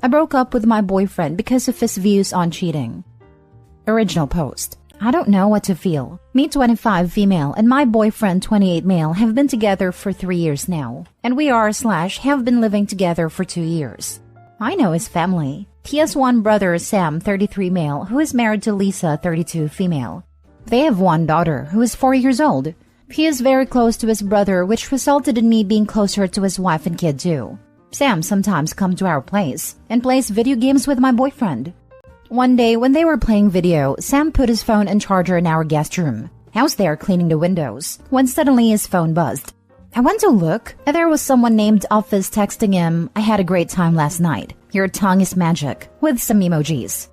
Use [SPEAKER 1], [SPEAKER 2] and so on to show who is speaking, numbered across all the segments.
[SPEAKER 1] I broke up with my boyfriend because of his views on cheating. Original post. I don't know what to feel. Me 25 female and my boyfriend 28 male have been together for 3 years now. And we have been living together for 2 years. I know his family. He has one brother, Sam, 33 male, who is married to Lisa, 32 female. They have one daughter, who is 4 years old. He is very close to his brother, which resulted in me being closer to his wife and kid too. Sam sometimes comes to our place and plays video games with my boyfriend. One day, when they were playing video, Sam put his phone and charger in our guest room. I was there cleaning the windows, when suddenly his phone buzzed. I went to look, and there was someone named Office texting him, "I had a great time last night. Your tongue is magic," with some emojis.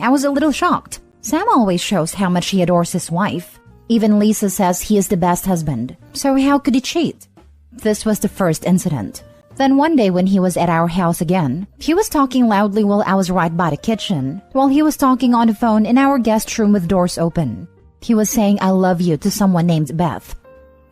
[SPEAKER 1] I was a little shocked. Sam always shows how much he adores his wife. Even Lisa says he is the best husband. So how could he cheat? This was the first incident. Then one day when he was at our house again, he was talking loudly while I was right by the kitchen, while he was talking on the phone in our guest room with doors open. He was saying "I love you" to someone named Beth.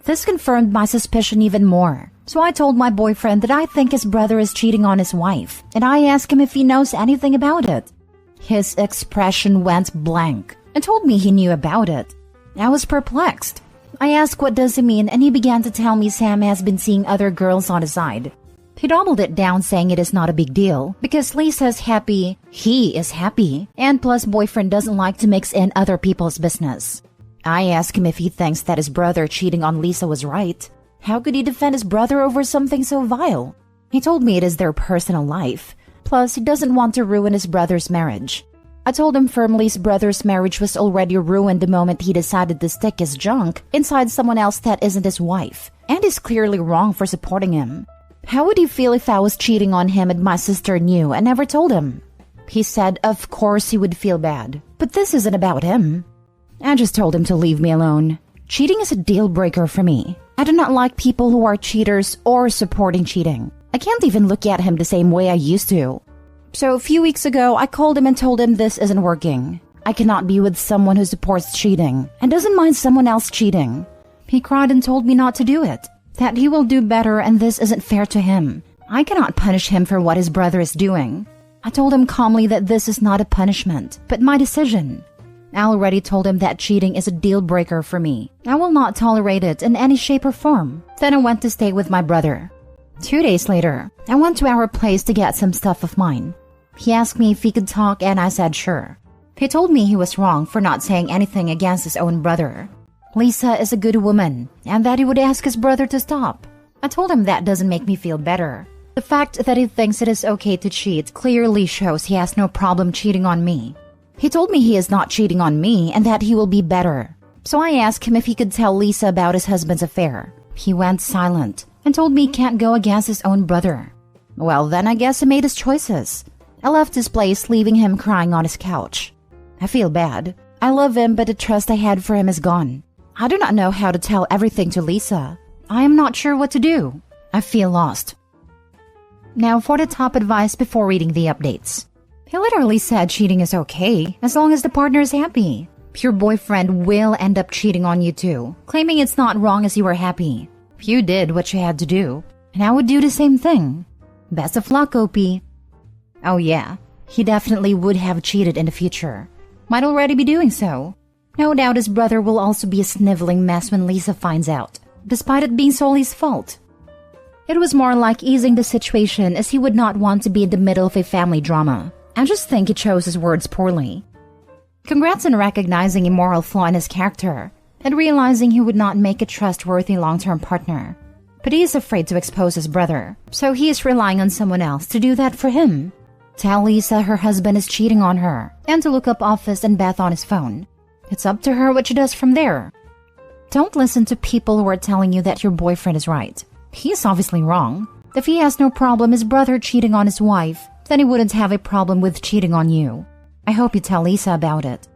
[SPEAKER 1] This confirmed my suspicion even more. So I told my boyfriend that I think his brother is cheating on his wife, and I asked him if he knows anything about it. His expression went blank and told me he knew about it. I was perplexed. I asked what does it mean, and he began to tell me Sam has been seeing other girls on the side. He doubled it down saying it is not a big deal because Lisa's happy, he is happy, and plus boyfriend doesn't like to mix in other people's business. I asked him if he thinks that his brother cheating on Lisa was right. How could he defend his brother over something so vile? He told me it is their personal life. Plus, he doesn't want to ruin his brother's marriage. I told him firmly his brother's marriage was already ruined the moment he decided to stick his junk inside someone else that isn't his wife, and is clearly wrong for supporting him. How would he feel if I was cheating on him and my sister knew and never told him? He said of course he would feel bad, but this isn't about him. I just told him to leave me alone. Cheating is a deal breaker for me. I do not like people who are cheaters or supporting cheating. I can't even look at him the same way I used to. So a few weeks ago, I called him and told him this isn't working. I cannot be with someone who supports cheating and doesn't mind someone else cheating. He cried and told me not to do it, that he will do better and this isn't fair to him. I cannot punish him for what his brother is doing. I told him calmly that this is not a punishment, but my decision. I already told him that cheating is a deal breaker for me. I will not tolerate it in any shape or form. Then I went to stay with my brother. 2 days later, I went to our place to get some stuff of mine. He asked me if he could talk and I said sure. He told me he was wrong for not saying anything against his own brother. Lisa is a good woman and that he would ask his brother to stop. I told him that doesn't make me feel better. The fact that he thinks it is okay to cheat clearly shows he has no problem cheating on me. He told me he is not cheating on me and that he will be better. So I asked him if he could tell Lisa about his husband's affair. He went silent and told me he can't go against his own brother. Well, then I guess he made his choices. I left his place, leaving him crying on his couch. I feel bad. I love him, but the trust I had for him is gone. I do not know how to tell everything to Lisa. I am not sure what to do. I feel lost. Now for the top advice before reading the updates. He literally said cheating is okay, as long as the partner is happy. Your boyfriend will end up cheating on you too, claiming it's not wrong as you were happy. You did what you had to do, and I would do the same thing. Best of luck, OP. Oh yeah, he definitely would have cheated in the future. Might already be doing so. No doubt his brother will also be a sniveling mess when Lisa finds out, despite it being solely his fault. It was more like easing the situation as he would not want to be in the middle of a family drama. I just think he chose his words poorly. Congrats on recognizing a moral flaw in his character and realizing he would not make a trustworthy long-term partner. But he is afraid to expose his brother, so he is relying on someone else to do that for him. Tell Lisa her husband is cheating on her and to look up Office and Beth on his phone. It's up to her what she does from there. Don't listen to people who are telling you that your boyfriend is right. He's obviously wrong. If he has no problem his brother cheating on his wife, then he wouldn't have a problem with cheating on you. I hope you tell Lisa about it.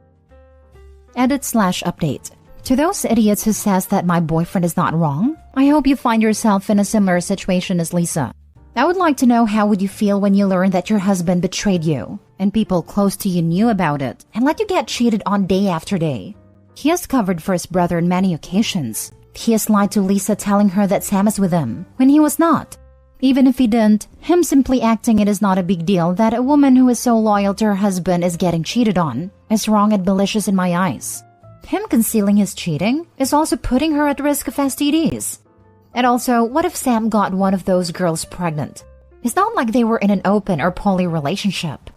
[SPEAKER 1] Edit/update. To those idiots who says that my boyfriend is not wrong, I hope you find yourself in a similar situation as Lisa. I would like to know how would you feel when you learned that your husband betrayed you, and people close to you knew about it, and let you get cheated on day after day. He has covered for his brother on many occasions. He has lied to Lisa telling her that Sam is with him, when he was not. Even if he didn't, him simply acting it is not a big deal that a woman who is so loyal to her husband is getting cheated on is wrong and malicious in my eyes. Him concealing his cheating is also putting her at risk of STDs. And also, what if Sam got one of those girls pregnant? It's not like they were in an open or poly relationship.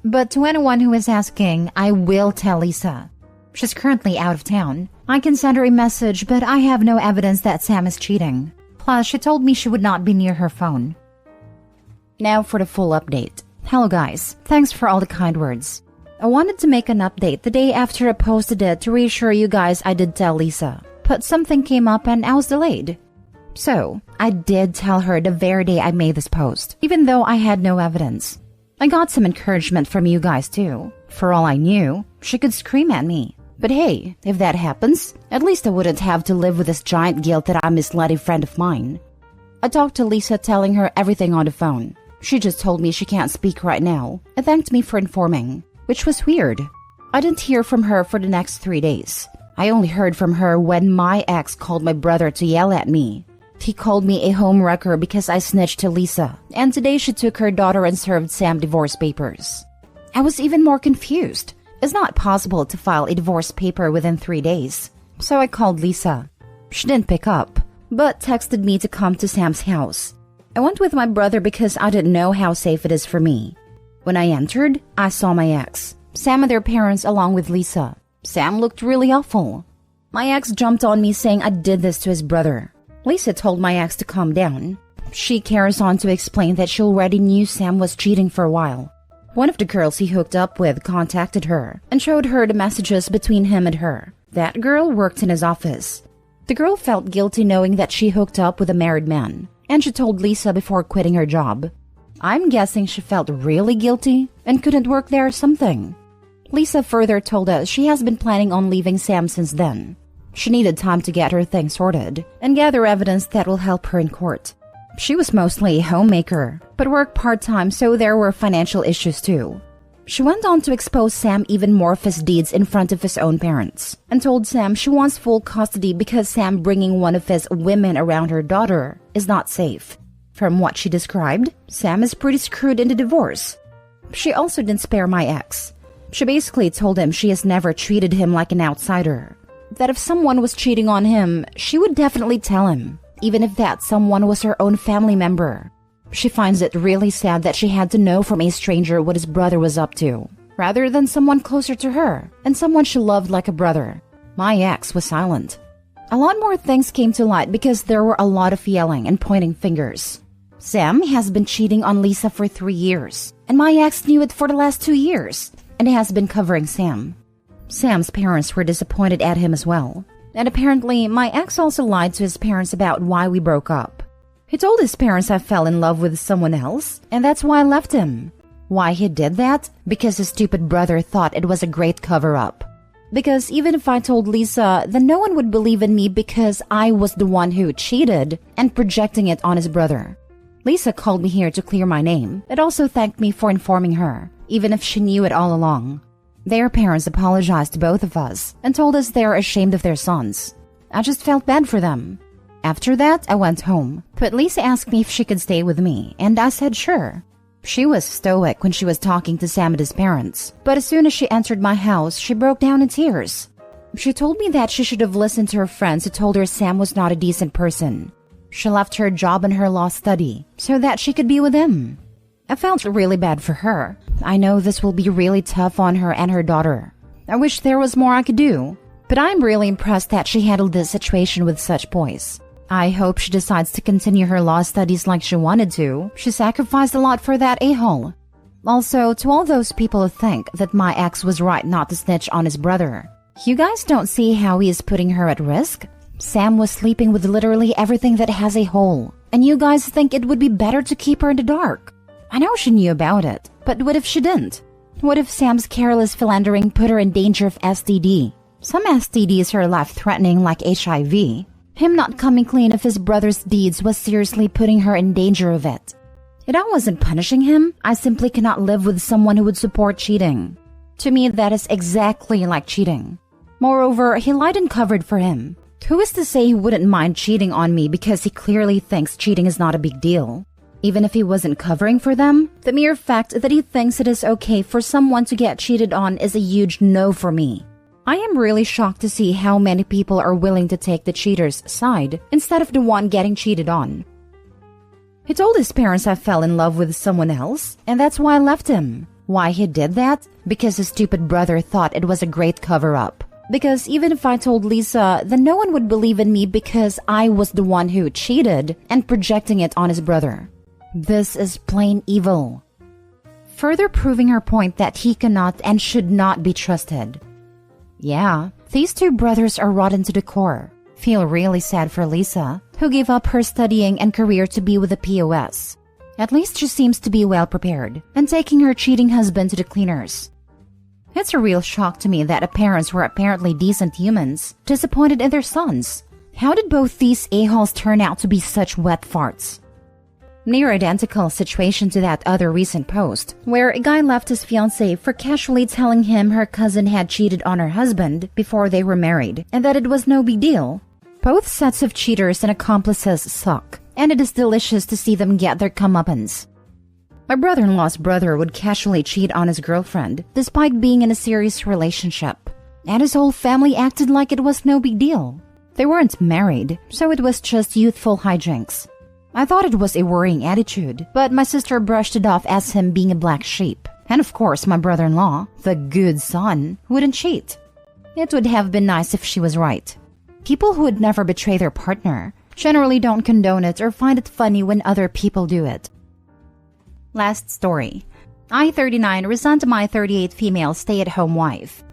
[SPEAKER 1] But to anyone who is asking, I will tell Lisa. She's currently out of town. I can send her a message, but I have no evidence that Sam is cheating. Plus, she told me she would not be near her phone. Now for the full update. Hello guys, thanks for all the kind words. I wanted to make an update the day after I posted it to reassure you guys I did tell Lisa. But something came up and I was delayed. So, I did tell her the very day I made this post, even though I had no evidence. I got some encouragement from you guys too. For all I knew, she could scream at me. But hey, if that happens, at least I wouldn't have to live with this giant guilt that I misled a friend of mine. I talked to Lisa telling her everything on the phone. She just told me she can't speak right now and thanked me for informing, which was weird. I didn't hear from her for the next 3 days. I only heard from her when my ex called my brother to yell at me. He called me a homewrecker because I snitched to Lisa, and today she took her daughter and served Sam divorce papers. I was even more confused. It's not possible to file a divorce paper within 3 days. So I called Lisa. She didn't pick up, but texted me to come to Sam's house. I went with my brother because I didn't know how safe it is for me. When I entered, I saw my ex, Sam and their parents along with Lisa. Sam looked really awful. My ex jumped on me saying I did this to his brother. Lisa told my ex to calm down. She carries on to explain that she already knew Sam was cheating for a while. One of the girls he hooked up with contacted her and showed her the messages between him and her. That girl worked in his office. The girl felt guilty knowing that she hooked up with a married man, and she told Lisa before quitting her job. I'm guessing she felt really guilty and couldn't work there or something. Lisa further told us she has been planning on leaving Sam since then. She needed time to get her things sorted and gather evidence that will help her in court. She was mostly a homemaker, but worked part-time, so there were financial issues too. She went on to expose Sam even more of his deeds in front of his own parents, and told Sam she wants full custody because Sam bringing one of his women around her daughter is not safe. From what she described, Sam is pretty screwed in the divorce. She also didn't spare my ex. She basically told him she has never treated him like an outsider. That if someone was cheating on him, she would definitely tell him, even if that someone was her own family member. She finds it really sad that she had to know from a stranger what his brother was up to, rather than someone closer to her and someone she loved like a brother. My ex was silent. A lot more things came to light because there were a lot of yelling and pointing fingers. Sam has been cheating on Lisa for 3 years, and my ex knew it for the last 2 years, and has been covering Sam. Sam's parents were disappointed at him as well. And apparently, my ex also lied to his parents about why we broke up. He told his parents I fell in love with someone else, and that's why I left him. Why he did that? Because his stupid brother thought it was a great cover-up. Because even if I told Lisa, then no one would believe in me because I was the one who cheated and projecting it on his brother. Lisa called me here to clear my name, and also thanked me for informing her, even if she knew it all along. Their parents apologized to both of us and told us they are ashamed of their sons. I just felt bad for them. After that, I went home, but Lisa asked me if she could stay with me, and I said sure. She was stoic when she was talking to Sam and his parents, but as soon as she entered my house, she broke down in tears. She told me that she should have listened to her friends who told her Sam was not a decent person. She left her job and her law study so that she could be with him. I felt really bad for her. I know this will be really tough on her and her daughter. I wish there was more I could do, but I'm really impressed that she handled this situation with such poise. I hope she decides to continue her law studies like she wanted to. She sacrificed a lot for that a-hole. Also, to all those people who think that my ex was right not to snitch on his brother, you guys don't see how he is putting her at risk? Sam was sleeping with literally everything that has a hole, and you guys think it would be better to keep her in the dark. I know she knew about it, but what if she didn't? What if Sam's careless philandering put her in danger of STD? Some STDs are life-threatening like HIV. Him not coming clean of his brother's deeds was seriously putting her in danger of it. If I wasn't punishing him, I simply cannot live with someone who would support cheating. To me, that is exactly like cheating. Moreover, he lied and covered for him. Who is to say he wouldn't mind cheating on me because he clearly thinks cheating is not a big deal? Even if he wasn't covering for them, the mere fact that he thinks it is okay for someone to get cheated on is a huge no for me. I am really shocked to see how many people are willing to take the cheater's side instead of the one getting cheated on. He told his parents I fell in love with someone else, and that's why I left him. Why he did that? Because his stupid brother thought it was a great cover-up. Because even if I told Lisa, then no one would believe in me because I was the one who cheated and projecting it on his brother. This is plain evil. Further proving her point that he cannot and should not be trusted. Yeah, these two brothers are rotten to the core. Feel really sad for Lisa, who gave up her studying and career to be with a POS. At least she seems to be well prepared and taking her cheating husband to the cleaners. It's a real shock to me that the parents were apparently decent humans, disappointed in their sons. How did both these a-holes turn out to be such wet farts? Near identical situation to that other recent post, where a guy left his fiancée for casually telling him her cousin had cheated on her husband before they were married, and that it was no big deal. Both sets of cheaters and accomplices suck, and it is delicious to see them get their comeuppance. My brother-in-law's brother would casually cheat on his girlfriend, despite being in a serious relationship, and his whole family acted like it was no big deal. They weren't married, so it was just youthful hijinks. I thought it was a worrying attitude, but my sister brushed it off as him being a black sheep. And of course, my brother-in-law, the good son, wouldn't cheat. It would have been nice if she was right. People who would never betray their partner generally don't condone it or find it funny when other people do it. Last story. I, 39, resent my 38 female stay-at-home wife.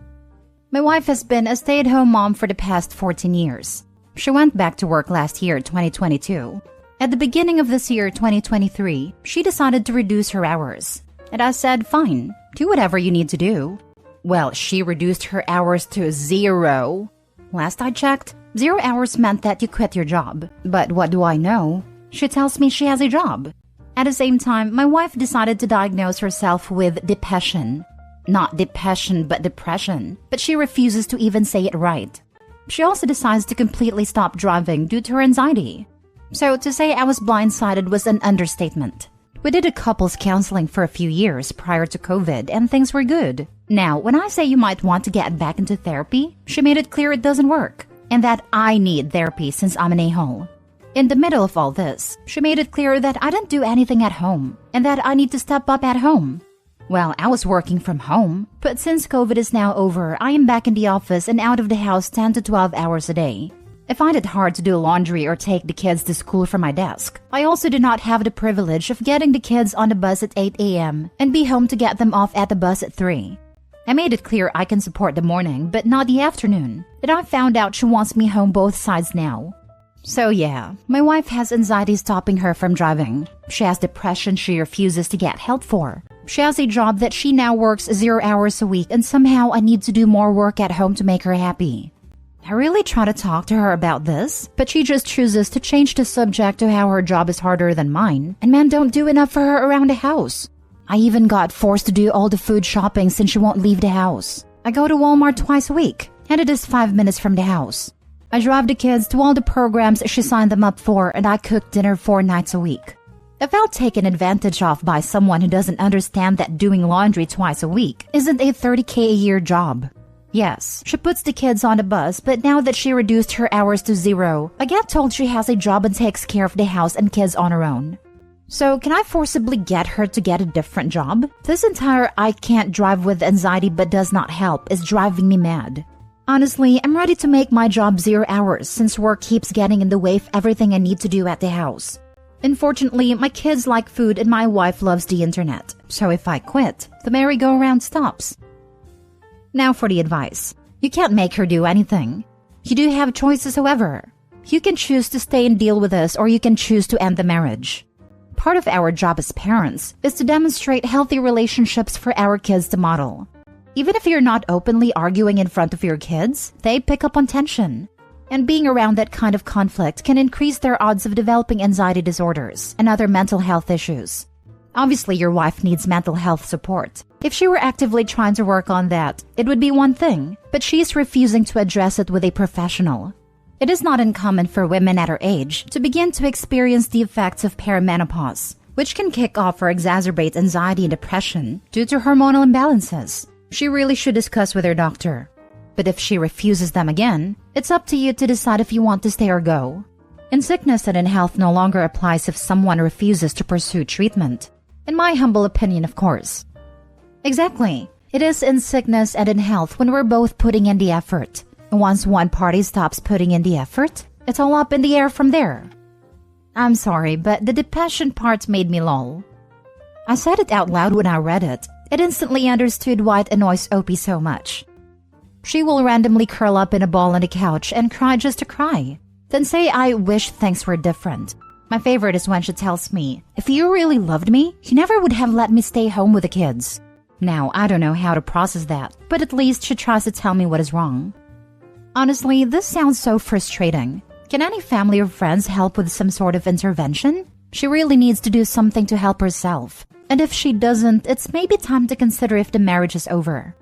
[SPEAKER 1] My wife has been a stay-at-home mom for the past 14 years. She went back to work last year, 2022. At the beginning of this year, 2023, she decided to reduce her hours. And I said, fine, do whatever you need to do. Well, she reduced her hours to 0. Last I checked, 0 hours meant that you quit your job. But what do I know? She tells me she has a job. At the same time, my wife decided to diagnose herself with depression. Not depression, but depression. But she refuses to even say it right. She also decides to completely stop driving due to her anxiety. So to say I was blindsided was an understatement. We did a couples counseling for a few years prior to COVID and things were good. Now, when I say you might want to get back into therapy, she made it clear it doesn't work and that I need therapy since I'm an a-hole. In the middle of all this, she made it clear that I didn't do anything at home and that I need to step up at home. Well, I was working from home, but since COVID is now over, I am back in the office and out of the house 10 to 12 hours a day. I find it hard to do laundry or take the kids to school from my desk. I also do not have the privilege of getting the kids on the bus at 8 a.m. and be home to get them off at the bus at 3. I made it clear I can support the morning, but not the afternoon. And I found out she wants me home both sides now. So yeah, my wife has anxiety stopping her from driving. She has depression she refuses to get help for. She has a job that she now works 0 hours a week and somehow I need to do more work at home to make her happy. I really try to talk to her about this, but she just chooses to change the subject to how her job is harder than mine, and men don't do enough for her around the house. I even got forced to do all the food shopping since she won't leave the house. I go to Walmart twice a week, and it is 5 minutes from the house. I drive the kids to all the programs she signed them up for, and I cook dinner 4 nights a week. I felt taken advantage of by someone who doesn't understand that doing laundry twice a week isn't a $30K a year job. Yes, she puts the kids on the bus, but now that she reduced her hours to 0, I get told she has a job and takes care of the house and kids on her own. So can I forcibly get her to get a different job? This entire I can't drive with anxiety but does not help is driving me mad. Honestly, I'm ready to make my job 0 hours since work keeps getting in the way of everything I need to do at the house. Unfortunately, my kids like food and my wife loves the internet. So if I quit, the merry-go-round stops. Now for the advice. You can't make her do anything. You do have choices, however. You can choose to stay and deal with this, or you can choose to end the marriage. Part of our job as parents is to demonstrate healthy relationships for our kids to model. Even if you're not openly arguing in front of your kids, they pick up on tension. And being around that kind of conflict can increase their odds of developing anxiety disorders and other mental health issues. Obviously, your wife needs mental health support. If she were actively trying to work on that, it would be one thing, but she is refusing to address it with a professional. It is not uncommon for women at her age to begin to experience the effects of perimenopause, which can kick off or exacerbate anxiety and depression due to hormonal imbalances. She really should discuss with her doctor. But if she refuses them again, it's up to you to decide if you want to stay or go. In sickness and in health no longer applies if someone refuses to pursue treatment. In my humble opinion, of course. Exactly. It is in sickness and in health when we're both putting in the effort. And once one party stops putting in the effort, it's all up in the air from there. I'm sorry, but the depression part made me lol. I said it out loud when I read it. It instantly understood why it annoys Opie so much. She will randomly curl up in a ball on the couch and cry just to cry. Then say, I wish things were different. My favorite is when she tells me, if you really loved me, you never would have let me stay home with the kids. Now, I don't know how to process that, but at least she tries to tell me what is wrong. Honestly, this sounds so frustrating. Can any family or friends help with some sort of intervention? She really needs to do something to help herself. And if she doesn't, it's maybe time to consider if the marriage is over.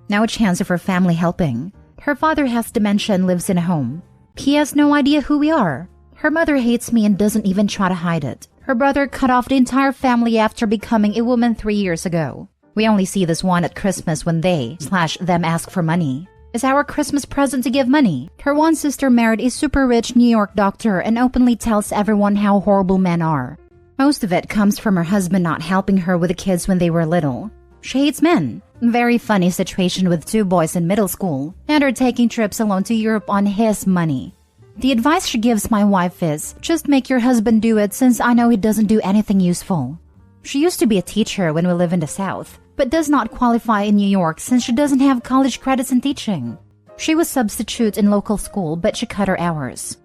[SPEAKER 1] Now a chance of her family helping. Her father has dementia and lives in a home. He has no idea who we are. Her mother hates me and doesn't even try to hide it. Her brother cut off the entire family after becoming a woman 3 years ago. We only see this one at Christmas when they/them ask for money. Is our Christmas present to give money? Her one sister married a super rich New York doctor and openly tells everyone how horrible men are. Most of it comes from her husband not helping her with the kids when they were little. She hates men. Very funny situation with 2 boys in middle school and her taking trips alone to Europe on his money. The advice she gives my wife is, just make your husband do it since I know he doesn't do anything useful. She used to be a teacher when we live in the South, but does not qualify in New York since she doesn't have college credits in teaching. She was substitute in local school, but she cut her hours.